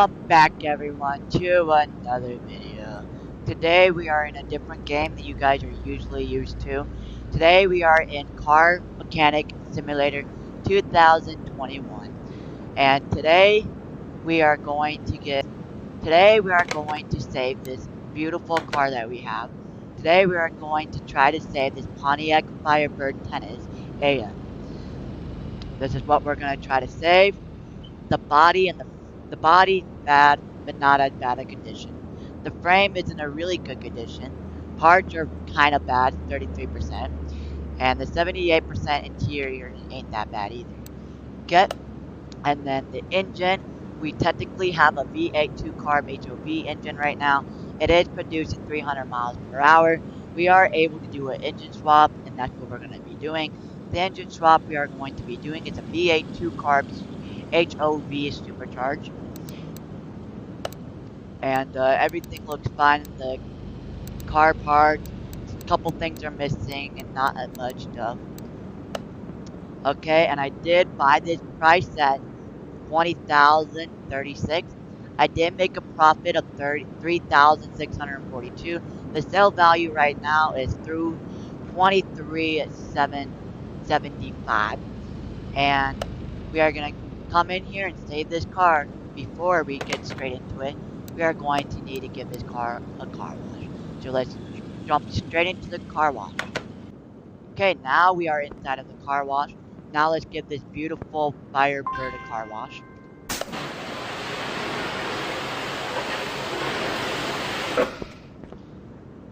Welcome back everyone to another video. Today we are in a different game that you guys are usually used to. Today we are in Car Mechanic Simulator 2021. And today we are going to save this beautiful car that we have. Today we are going to try to save this Pontiac FireBrid tennis AM. This is what we're going to try to save. The body's bad, but not as bad a condition. The frame is in a really good condition. Parts are kind of bad, 33%. And the 78% interior ain't that bad either. Okay? And then the engine, we technically have a V8 2-carb HOV engine right now. It is producing 300 miles per hour. We are able to do an engine swap, and that's what we're going to be doing. The engine swap we are going to be doing is a V8 2-carb HOV supercharged. And everything looks fine. The car parts, a couple things are missing, and not as much stuff. Okay, and I did buy this price at $20,036. I did make a profit of $3,642. The sale value right now is through $23,775, and we are gonna come in here and save this car. Before we get straight into it, we are going to need to give this car a car wash. So let's jump straight into the car wash. Okay, now we are inside of the car wash. Now let's give this beautiful FireBrid a car wash.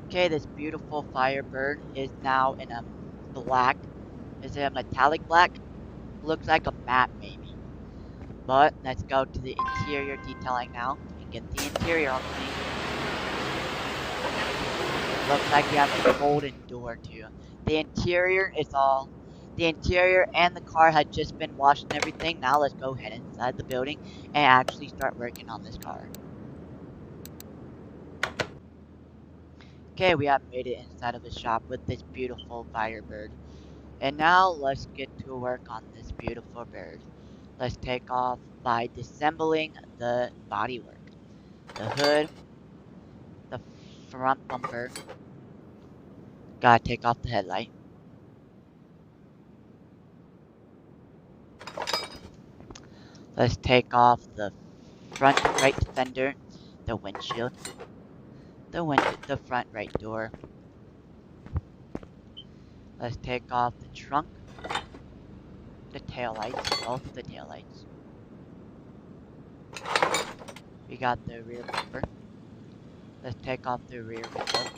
Okay, this beautiful FireBrid is now in a black. Is it a metallic black? Looks like a matte maybe. But let's go to the interior detailing now and get the interior all clean. Looks like we have a golden door too. The interior and the car had just been washed and everything. Now let's go ahead inside the building and actually start working on this car. Okay, we have made it inside of the shop with this beautiful FireBrid. And now let's get to work on this beautiful bird. Let's take off by disassembling the bodywork. The hood, the front bumper. Gotta take off the headlight. Let's take off the front right fender, the windshield, the front right door. Let's take off the trunk, the tail lights, both of the tail lights. We got the rear bumper. Let's take off the rear window,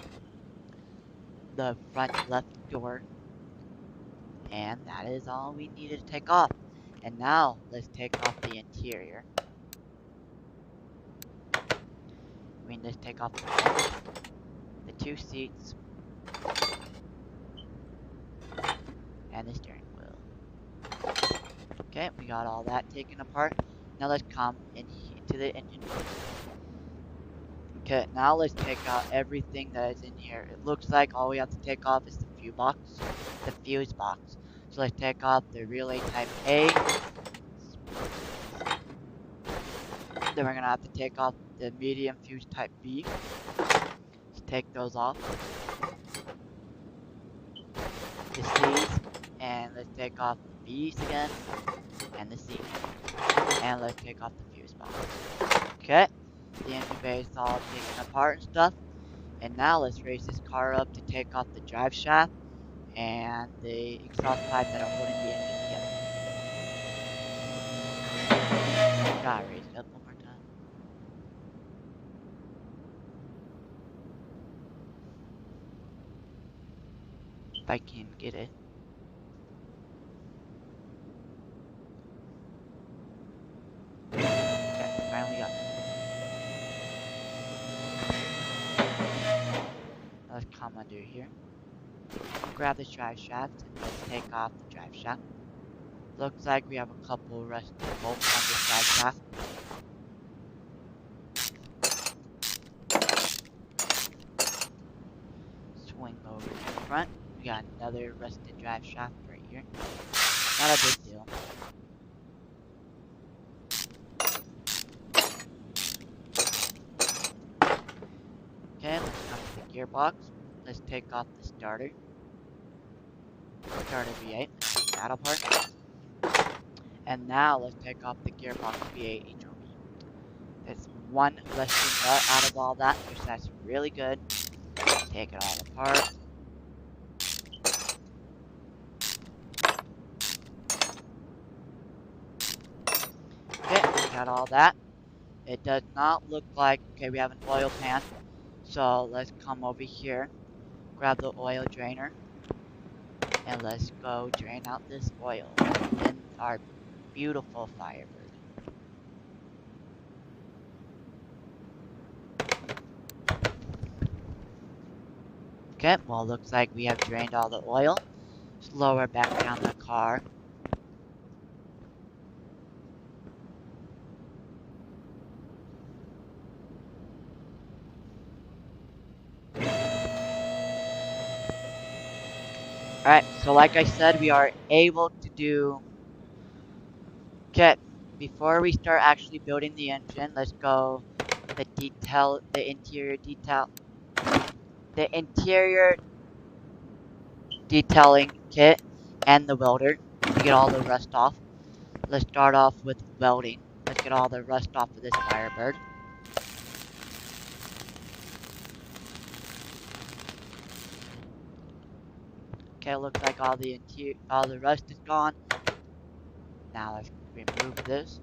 the front left door, and that is all we needed to take off. And now let's take off the interior. We need to take off the two seats and the steering wheel. Okay, we got all that taken apart. Now let's come into the engine. Okay, now let's take out everything that is in here. It looks like all we have to take off is the fuse box. So let's take off the relay type A. Then we're gonna have to take off the medium fuse type B. Let's take those off. The C's, and let's take off the B's again, and the C. And let's take off the fuse box. Okay, the engine bay is all taken apart and stuff. And now let's raise this car up to take off the drive shaft and the exhaust pipe that are holding the engine together. Gotta raise it up one more time. If I can get it. Okay, finally got it. Now let's come under here. Grab this drive shaft and let's take off the drive shaft. Looks like we have a couple rusty bolts on this drive shaft. Swing over to the front. We got another rusted drive shaft right here. Not a big deal. gearbox. Let's take off the starter V8, that apart. And now let's take off the gearbox V8 HOV. It's one less nut out of all that, which that's really good. Take it all apart. Okay, we got all that. It does not look like, okay, we have an oil pan. So let's come over here, grab the oil drainer, and let's go drain out this oil in our beautiful FireBrid. Okay, well, looks like we have drained all the oil. Let's lower back down the car. Alright, so like I said, we are able to do... Okay, before we start actually building the engine, let's go the interior detailing kit and the welder to get all the rust off. Let's start off with welding. Let's get all the rust off of this FireBrid. Okay, looks like all the rust is gone. Now let's remove this.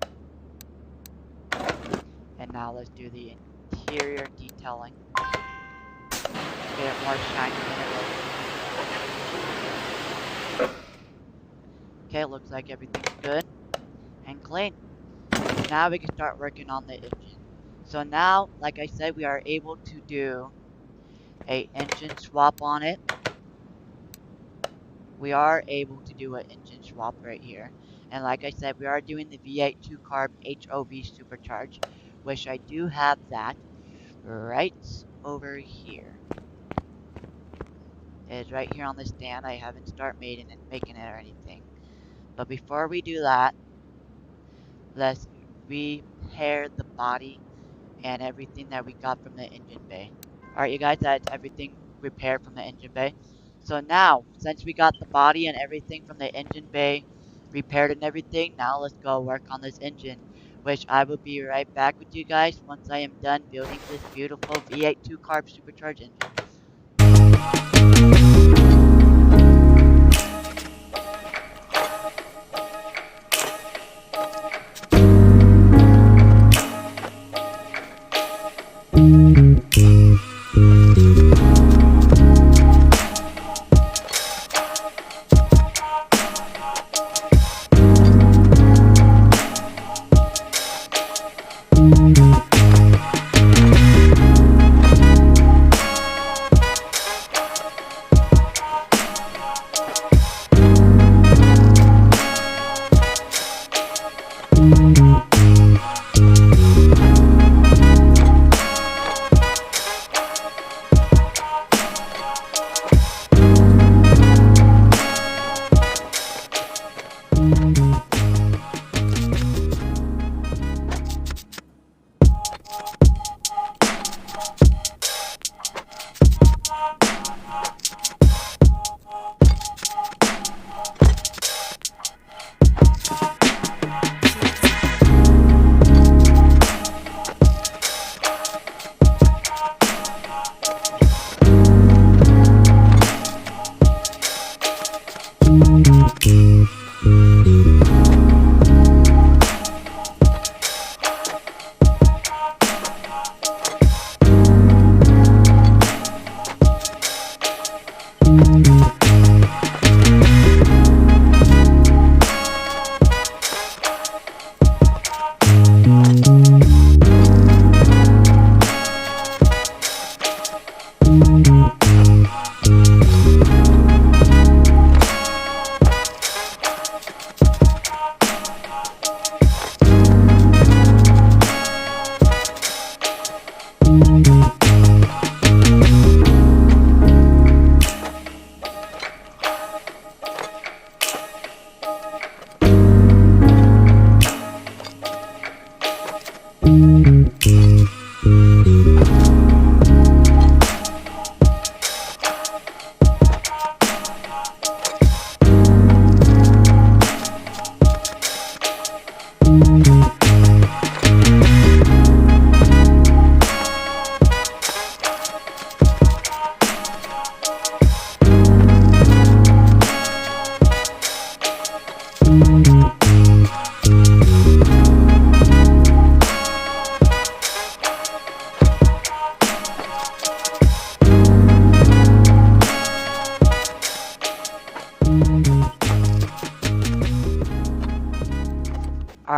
And now let's do the interior detailing. Get it more shiny than it was. Okay, looks like everything's good and clean. Now we can start working on the engine. So now, like I said, we are able to do a engine swap on it. We are able to do an engine swap right here. And like I said, we are doing the V8 2-carb HOV supercharge, which I do have that right over here. It is right here on the stand. I haven't started making it or anything. But before we do that, let's repair the body and everything that we got from the engine bay. Alright, you guys, that's everything repaired from the engine bay. So now, since we got the body and everything from the engine bay repaired and everything, now let's go work on this engine, which I will be right back with you guys once I am done building this beautiful V8 2-carb supercharged engine.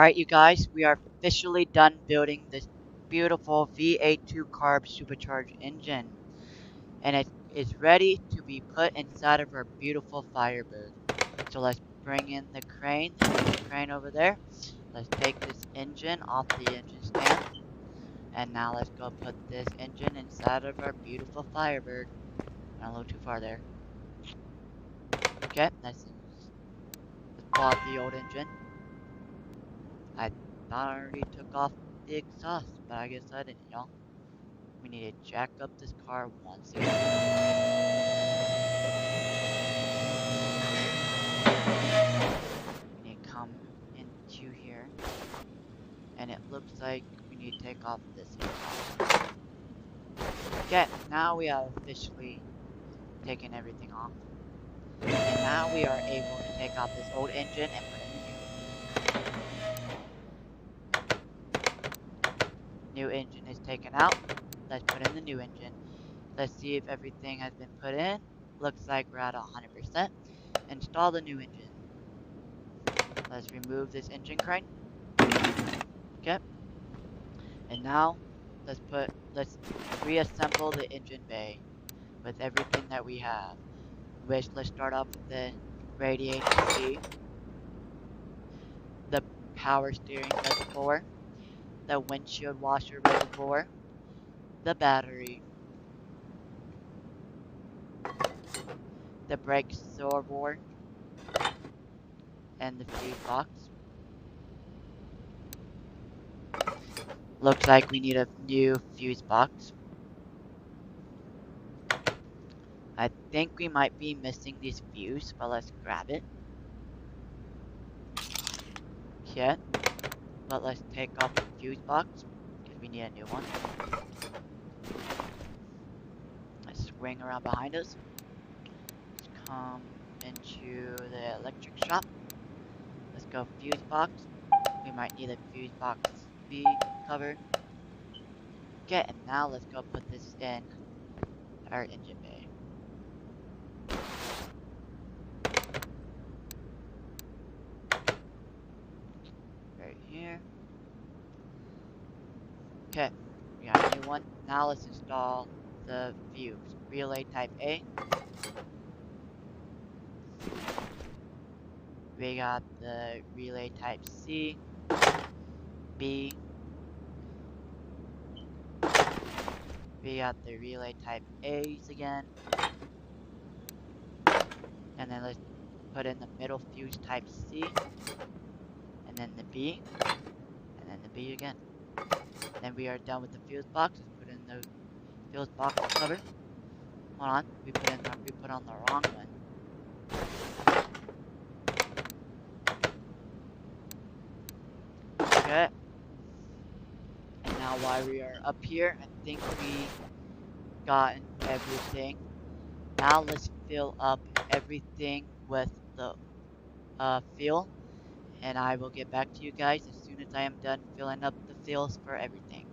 Alright, you guys, we are officially done building this beautiful V8 2-carb supercharged engine. And it is ready to be put inside of our beautiful FireBrid. So let's bring in the crane. There's the crane over there. Let's take this engine off the engine stand. And now let's go put this engine inside of our beautiful FireBrid. Went a little too far there. Okay, let's pull out the old engine. I thought I already took off the exhaust, but I guess I didn't, y'all. We need to jack up this car once again. We need to come into here. And it looks like we need to take off this exhaust. Okay, now we have officially taken everything off. And now we are able to take off this old engine and put in the new engine is taken out. Let's put in the new engine. Let's see if everything has been put in. Looks like we're at 100%. Install the new engine. Let's remove this engine crane. Okay. And now let's reassemble the engine bay with everything that we have. Let's start off with the radiator seat, the power steering reservoir, the windshield washer reservoir, the battery, the brake servo, and the fuse box. Looks like we need a new fuse box. I think we might be missing this fuse, but let's grab it. Okay, but let's take off the fuse box because we need a new one. Let's swing around behind us. Let's come into the electric shop. Let's go fuse box. We might need a fuse box be covered. Okay, and now let's go put this in our engine bay. Right here. Okay, we got a new one. Now let's install the fuse. Relay type A. We got the relay type C, B. We got the relay type A's again. And then let's put in the middle fuse type C. And then the B. And then the B again. Then we are done with the fuse box. Let's put in the fuse box cover. Hold on, we put on the wrong one. Okay. And now while we are up here, I think we gotten everything. Now let's fill up everything with the fuel. And I will get back to you guys as soon as I am done filling up the fuels for everything.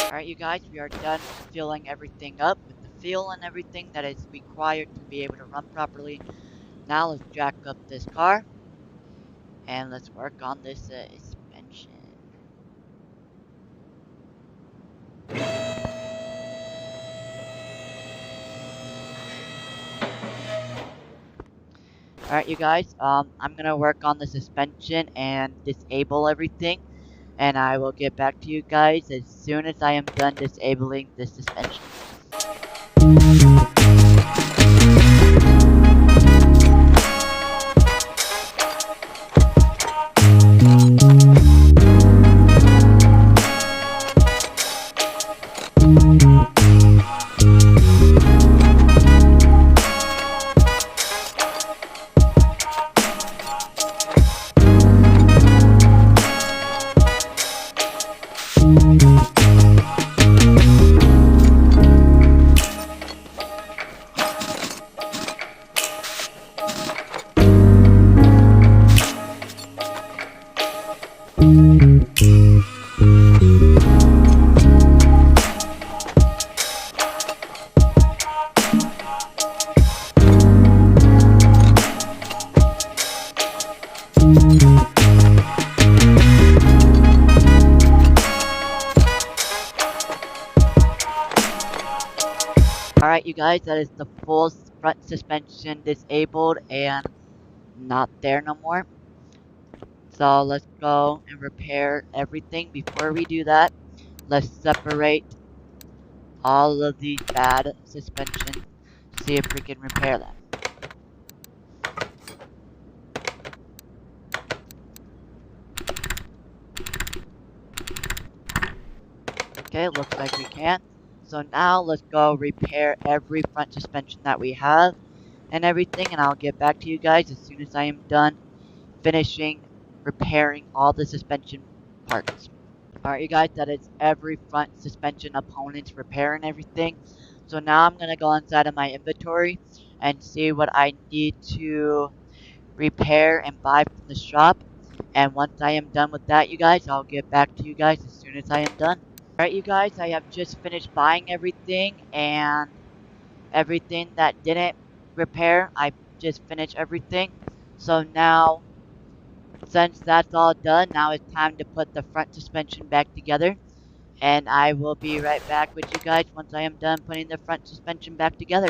Alright, you guys, we are done filling everything up with the fuel and everything that is required to be able to run properly. Now let's jack up this car and let's work on this suspension. Alright, you guys, I'm gonna work on the suspension and disable everything, and I will get back to you guys as soon as I am done disabling the suspension. Alright, you guys, that is the full front suspension disabled and not there no more. So let's go and repair everything. Before we do that, let's separate all of these bad suspensions, see if we can repair them. Okay, looks like we can. So now let's go repair every front suspension that we have and everything, and I'll get back to you guys as soon as I am done finishing repairing all the suspension parts. Alright, you guys, that is every front suspension opponent's repair and everything. So now I'm gonna go inside of my inventory and see what I need to repair and buy from the shop. And once I am done with that, you guys, I'll get back to you guys as soon as I am done. Alright, you guys, I have just finished buying everything, and everything that didn't repair, I just finished everything. So now, since that's all done, now it's time to put the front suspension back together. And I will be right back with you guys once I am done putting the front suspension back together.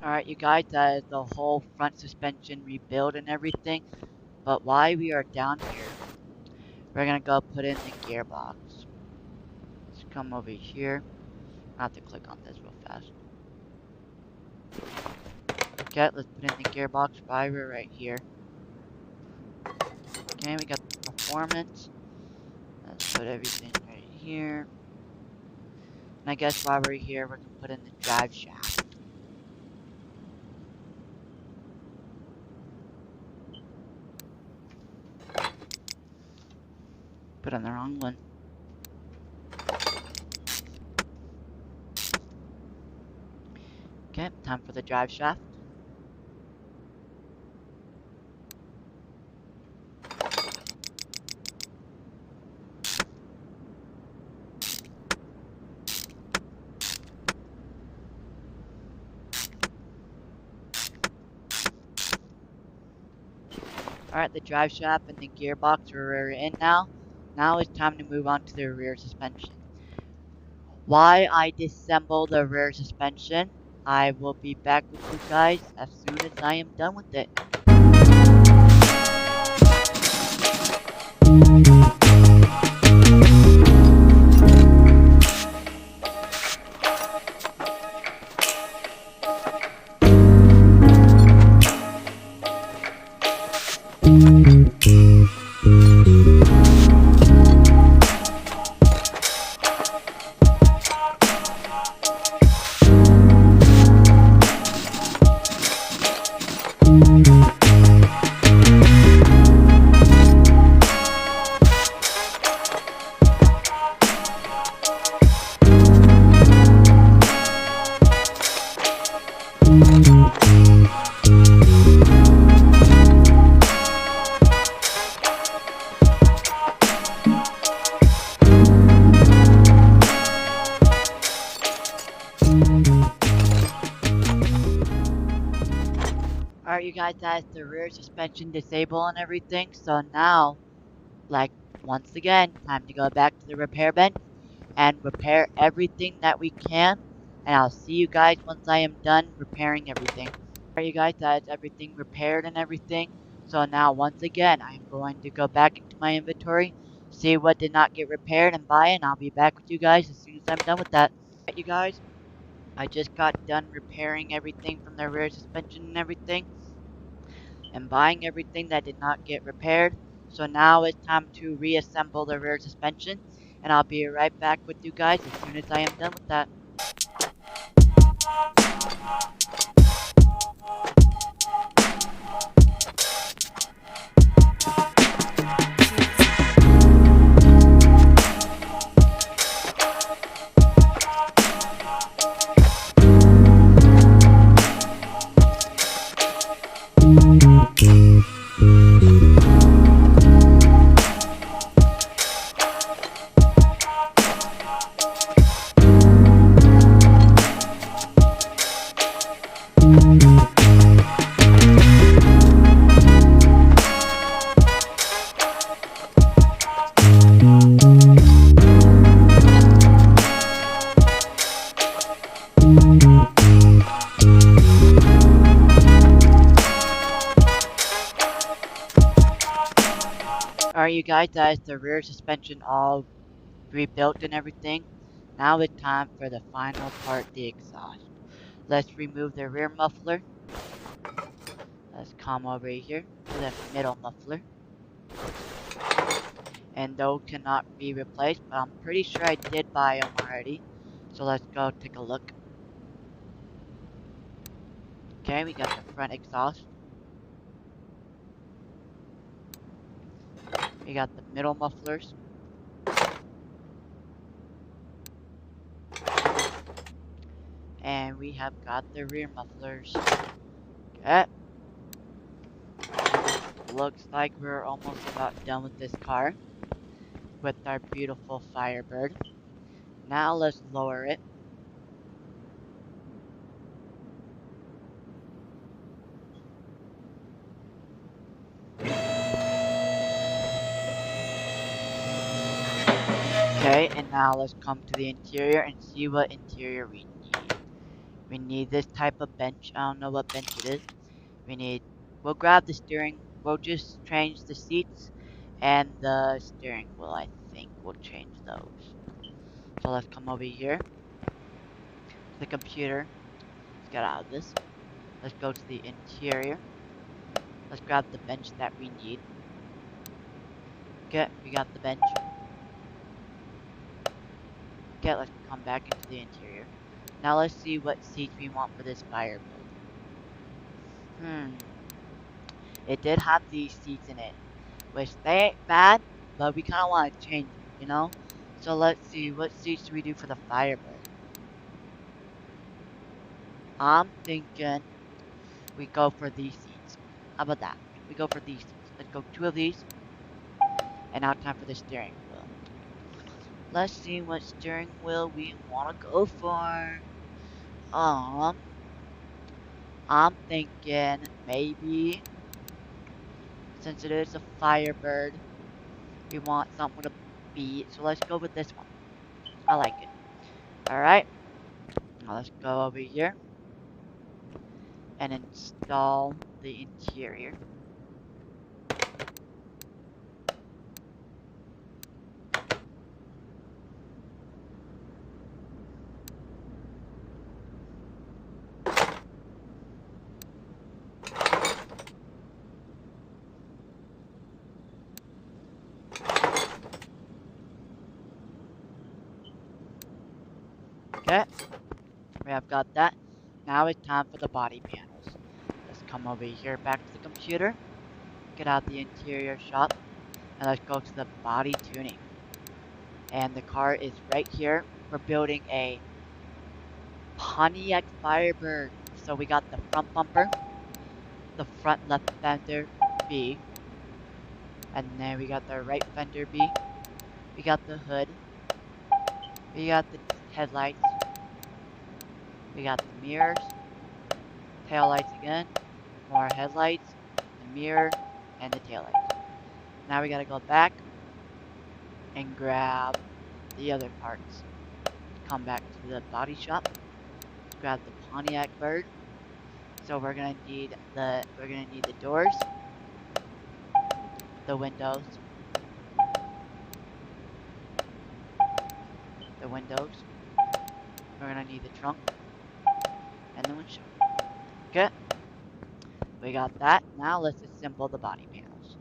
Alright, you guys, that is the whole front suspension rebuild and everything. But while we are down here, we're gonna go put in the gearbox. Let's come over here. I have to click on this real fast. Okay, let's put in the gearbox fiber right here. Okay, we got the performance. Let's put everything right here. And I guess while we're here, we're gonna put in the drive shaft. Put on the wrong one. Okay, time for the drive shaft. Alright, the drive shaft and the gearbox are in now. Now it's time to move on to the rear suspension. While I disassemble the rear suspension, I will be back with you guys as soon as I am done with it. Alright, you guys, that's the rear suspension disabled and everything. So now, like, once again, time to go back to the repair bin and repair everything that we can. And I'll see you guys once I am done repairing everything. Alright, you guys, that's everything repaired and everything. So now, once again, I am going to go back into my inventory, see what did not get repaired, and buy it, and I'll be back with you guys as soon as I'm done with that. Alright, you guys, I just got done repairing everything from the rear suspension and everything, and buying everything that did not get repaired. So now it's time to reassemble the rear suspension, and I'll be right back with you guys as soon as I am done with that. Alright, you guys, that's the rear suspension all rebuilt and everything. Now it's time for the final part, the exhaust. Let's remove the rear muffler. Let's come over here to the middle muffler. And those cannot be replaced, but I'm pretty sure I did buy them already. So let's go take a look. Okay, we got the front exhaust. We got the middle mufflers. And we have got the rear mufflers. Okay. Looks like we're almost about done with this car. With our beautiful FireBrid. Now let's lower it. Okay, and now let's come to the interior and see what interior we need. We need this type of bench. I don't know what bench it is. We'll grab the steering. We'll just change the seats and the steering wheel, I think. We'll change those. So let's come over here to the computer. Let's get out of this. Let's go to the interior. Let's grab the bench that we need. Okay, we got the bench. Okay, let's come back into the interior. Now let's see what seats we want for this FireBrid. It did have these seats in it, which they ain't bad, but we kind of want to change them, you know? So let's see, what seats do we do for the FireBrid? I'm thinking we go for these seats. How about that? We go for these seats. Let's go 2 of these. And now time for the steering wheel. Let's see what steering wheel we want to go for. I'm thinking maybe, since it is a FireBrid, we want something with a B, so let's go with this one. I like it. Alright, now let's go over here and install the interior. Okay, we have got that. Now it's time for the body panels. Let's come over here back to the computer, get out the interior shop, and let's go to the body tuning. And the car is right here. We're building a Pontiac FireBrid. So we got the front bumper, the front left fender B, and then we got the right fender B. We got the hood. We got the headlights. We got the mirrors, tail lights again, more headlights, the mirror, and the tail lights. Now we gotta go back and grab the other parts. Come back to the body shop, grab the Pontiac bird. So we're gonna need the doors, the windows, we're gonna need the trunk, and the windshield. Okay, we got that. Now let's assemble the body panels.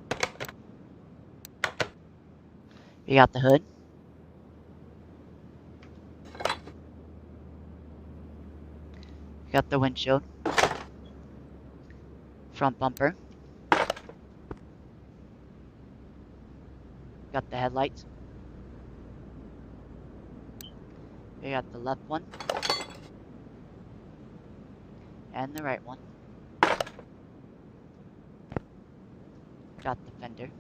We got the hood, we got the windshield, front bumper, we got the headlights, we got the left one, and the right one, got the fender,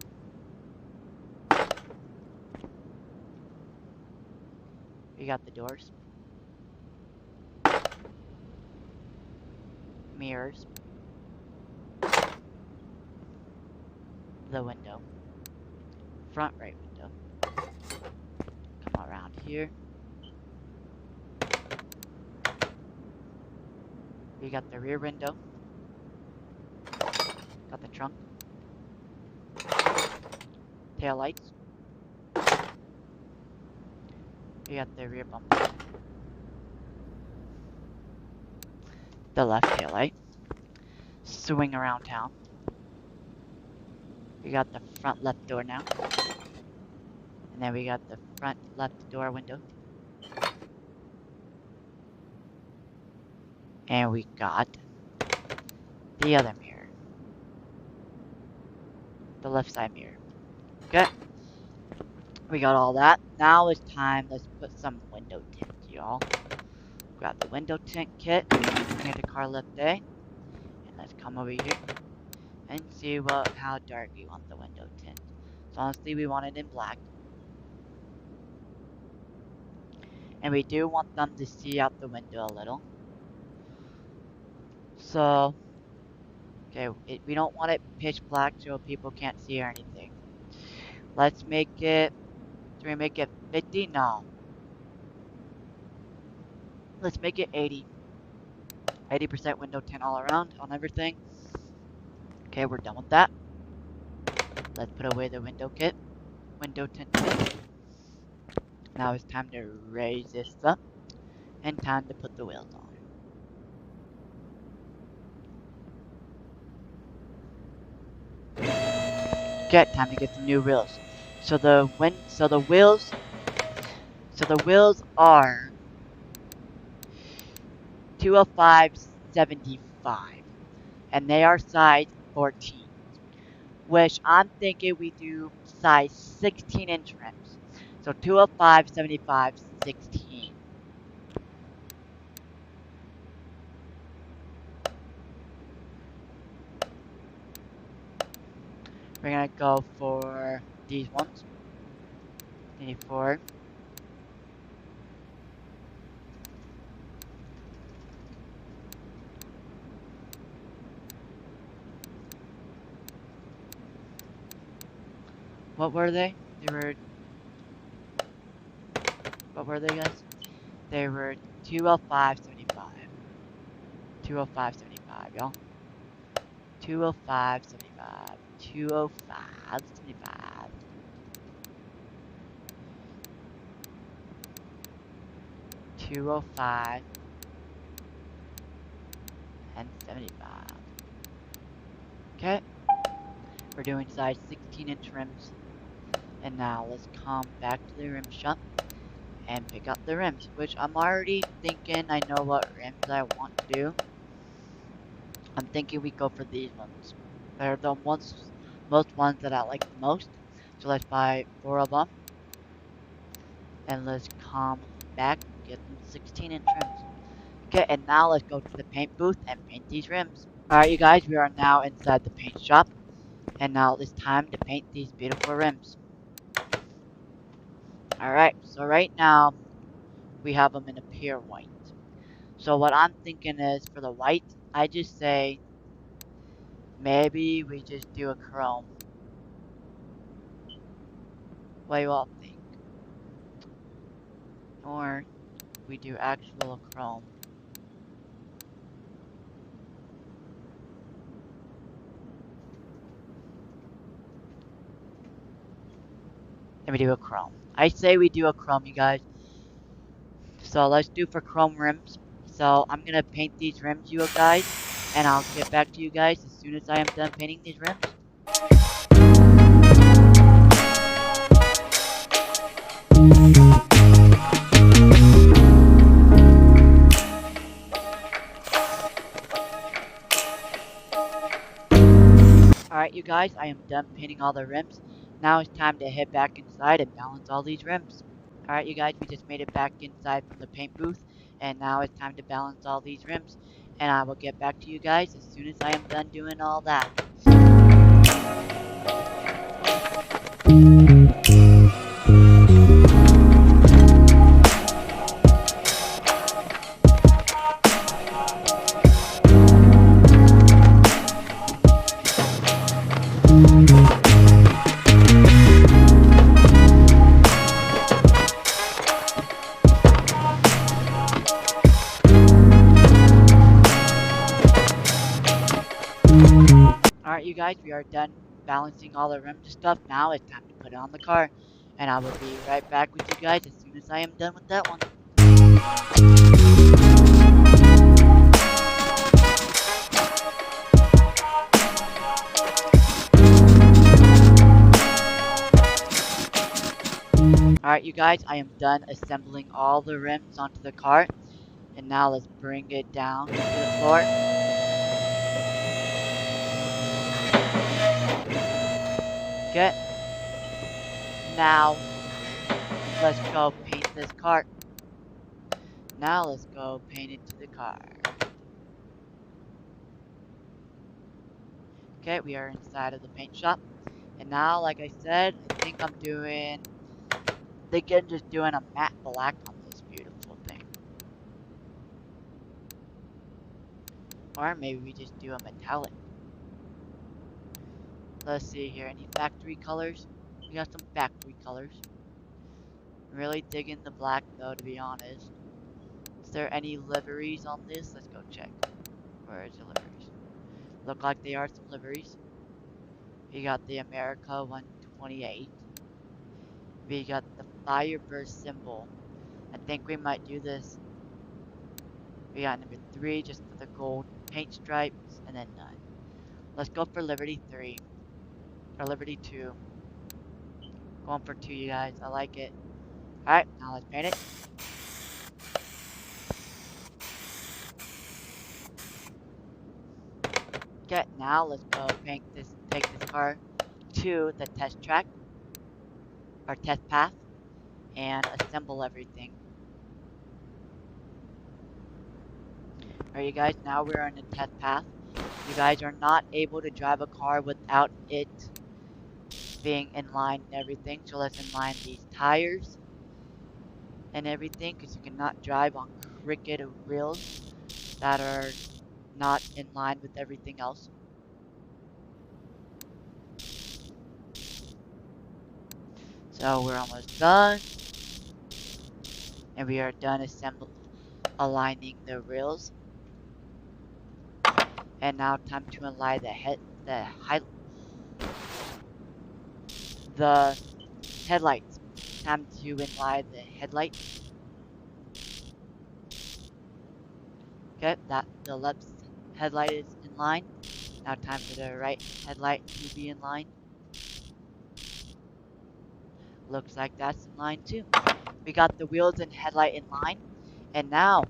we got the doors, mirrors, the window, front right window. Come around here. We got the rear window, got the trunk, tail lights, we got the rear bumper, the left tail light, swing around town. We got the front left door now, and then we got the front left door window, and we got the other mirror, the left side mirror. Okay, we got all that. Now it's time, let's put some window tint, y'all. Grab the window tint kit, paint the car left A, and let's come over here and see how dark we want the window tint. So honestly, we want it in black. And we do want them to see out the window a little. So, okay, we don't want it pitch black so people can't see or anything. Let's make it, do we make it 50? No. Let's make it 80. 80% window tint all around on everything. Okay, we're done with that. Let's put away the window tint kit. Now it's time to raise this up and time to put the wheels on. Okay, time to get some new wheels. So the wheels are 205/75, and they are size 14, which I'm thinking we do size 16-inch rims. So 205/75, 16. We're gonna go for these ones. 84. What were they? What were they, guys? They were 205/75. 205/75, y'all. 205/75. 205/75. 205 and 75. Okay. We're doing size 16-inch rims. And now let's come back to the rim shop and pick up the rims, which I'm already thinking I know what rims I want to do. I'm thinking we go for these ones. They're the most ones that I like the most. So let's buy 4 of them. And let's come back and get them 16-inch rims. Okay, and now let's go to the paint booth and paint these rims. Alright, you guys, we are now inside the paint shop. And now it's time to paint these beautiful rims. Alright, so right now, we have them in a pure white. So what I'm thinking is, for the white, I just say, maybe we just do a chrome. What do you all think? or we do actual chrome. And we do a chrome. I say we do a chrome, you guys. So let's do for chrome rims. So I'm gonna paint these rims, you guys, and I'll get back to you guys as soon as I am done painting these rims. Alright, you guys, I am done painting all the rims. Now it's time to head back inside and balance all these rims. Alright, you guys, we just made it back inside from the paint booth, and now it's time to balance all these rims. And I will get back to you guys as soon as I am done doing all that. Alright, you guys, we are done balancing all the rims and stuff. Now it's time to put it on the car. And I will be right back with you guys as soon as I am done with that one. Alright, you guys, I am done assembling all the rims onto the car. And now let's bring it down to the floor. Okay. Now, let's go paint this car. Now let's go paint it to the car. Okay, we are inside of the paint shop. And now, like I said, I think I'm just doing a matte black on this beautiful thing. Or maybe we just do a metallic. Let's see here, any factory colors? We got some factory colors. Really digging the black though, to be honest. Is there any liveries on this? Let's go check. Where is the liveries? Look like they are some liveries. We got the America 128. We got the FireBrid symbol. I think we might do this. We got number 3 just for the gold paint stripes, and then none. Let's go for Liberty 3. Or Liberty 2. Going for 2, you guys. I like it. Alright, now let's paint it. Okay, now let's go take this car to the test track, or test path, and assemble everything. Alright, you guys, now we're on the test path. You guys are not able to drive a car without it being in line and everything, so let's inline these tires and everything, because you cannot drive on crooked wheels that are not in line with everything else. So we're almost done, and we are done aligning the wheels. And now time to align the headlights. Time to align the headlights. Okay, the left headlight is in line. Now time for the right headlight to be in line. Looks like that's in line too. We got the wheels and headlight in line. And now,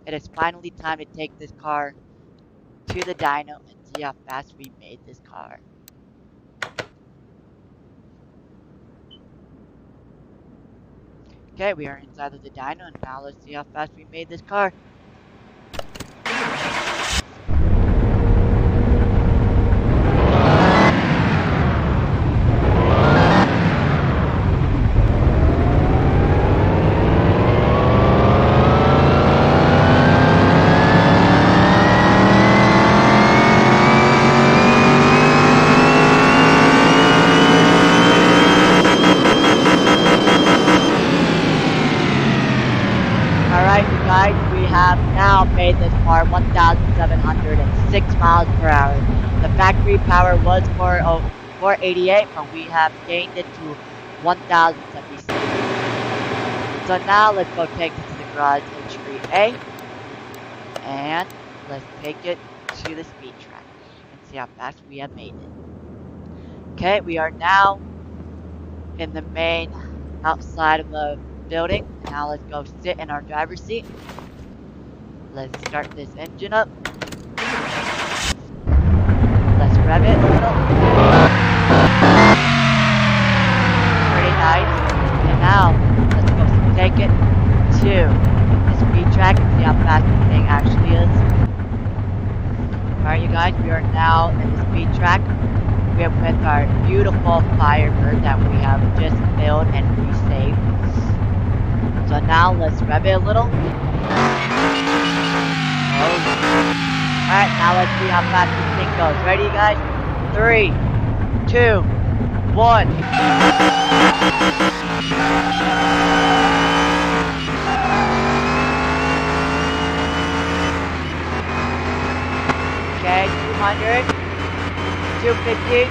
it is finally time to take this car to the dyno and see how fast we made this car. Okay, we are inside of the dyno, and now let's see how fast we made this car. Alright, you guys, we have now made this car 1,706 miles per hour. The factory power was 488, but we have gained it to 1,076. So now let's go take this to the garage entry A, and let's take it to the speed track and see how fast we have made it. Okay, we are now in the main outside of the building. Now let's go sit in our driver's seat. Let's start this engine up. Let's rev it a little. Pretty nice. And now let's go take it to the speed track and see how fast the thing actually is. Alright, you guys, we are now in the speed track. We have with our beautiful FireBrid that we have just built and resaved. So now let's rev it a little. Alright, now let's see how fast this thing goes. Ready, guys? 3, 2, 1. Okay, 200, 250.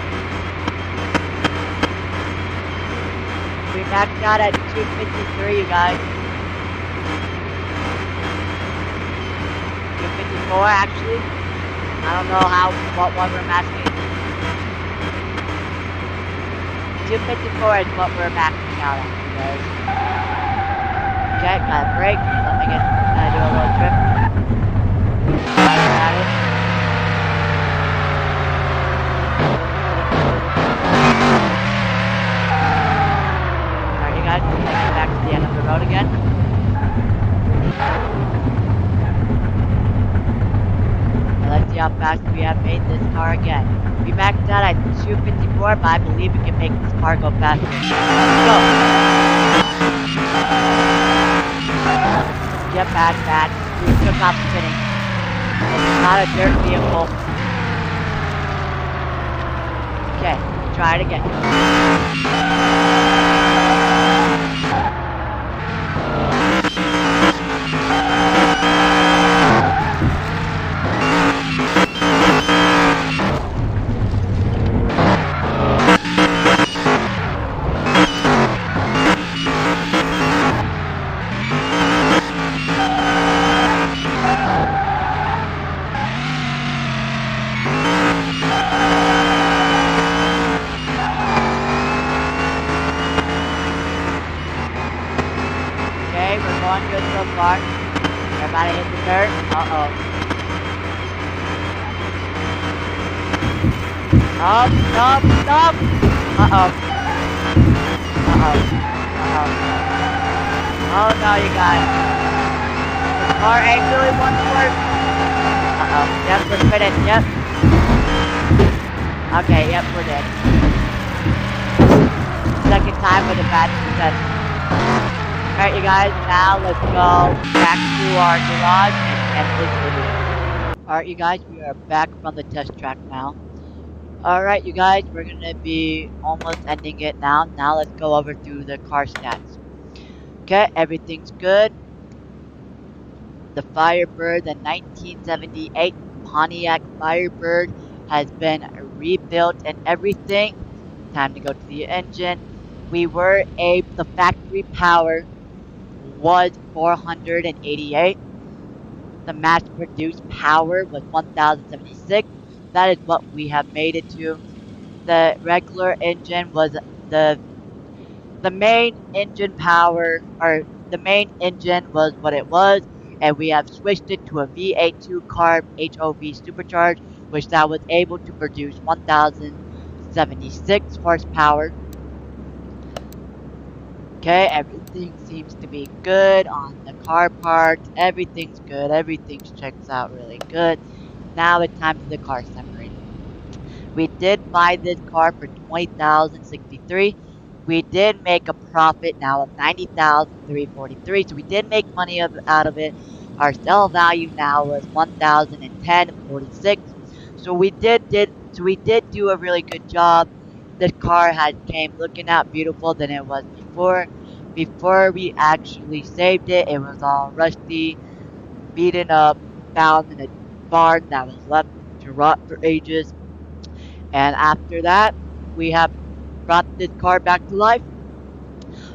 We maxed out at 253, you guys. 254 actually. I don't know what one we're maxing. 254 is what we're maxing out at, you guys. Okay, got a break. Let me do a little trip. While we're at it. Alright, you guys, let's go back to the end of the road again. Let's see how fast we have made this car again. We maxed out at 254, but I believe we can make this car go faster. Let's go! Yep, bad. We took off spinning. It's not a dirt vehicle. Okay, try it again. Going good so far. We're about to hit the dirt. Uh-oh. Stop. Uh-oh. Oh no, you guys. The car ain't really one to work. Uh-oh. Yep, we're spinning. Yep. Okay, yep, we're dead. Second time with a bad success. Alright, you guys, now let's go back to our garage and end this video. Alright, you guys, we are back from the test track now. Alright, you guys, we're gonna be almost ending it now. Now let's go over through the car stats. Okay, everything's good. The FireBrid, the 1978 Pontiac FireBrid, has been rebuilt and everything. Time to go to the engine. The factory power was 488. The mass-produced power was 1,076. That is what we have made it to. The regular engine was the main engine power, or the main engine was what it was, and we have switched it to a V8 2-carb HOV supercharged, which that was able to produce 1,076 horsepower. Okay, everything seems to be good on the car parts. Everything's good. Everything checks out really good. Now it's time for the car summary. We did buy this car for $20,063. We did make a profit now of $90,343. So we did make money out of it. Our sell value now was $1,010.46. So we did do a really good job. This car came looking out beautiful than it was before. before we actually saved it, it was all rusty, beaten up, found in a barn that was left to rot for ages. And after that, we have brought this car back to life.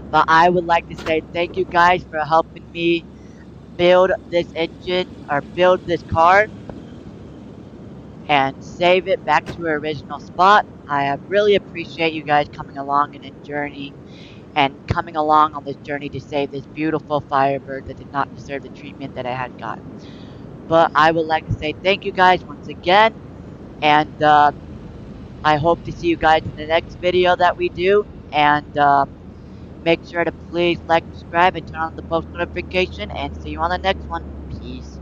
But I would like to say thank you guys for helping me build this engine or build this car and save it back to our original spot. I really appreciate you guys coming along coming along on this journey to save this beautiful Firebird that did not deserve the treatment that I had gotten. But I would like to say thank you guys once again, and I hope to see you guys in the next video that we do, and make sure to please like, subscribe, and turn on the post notification, and see you on the next one. Peace.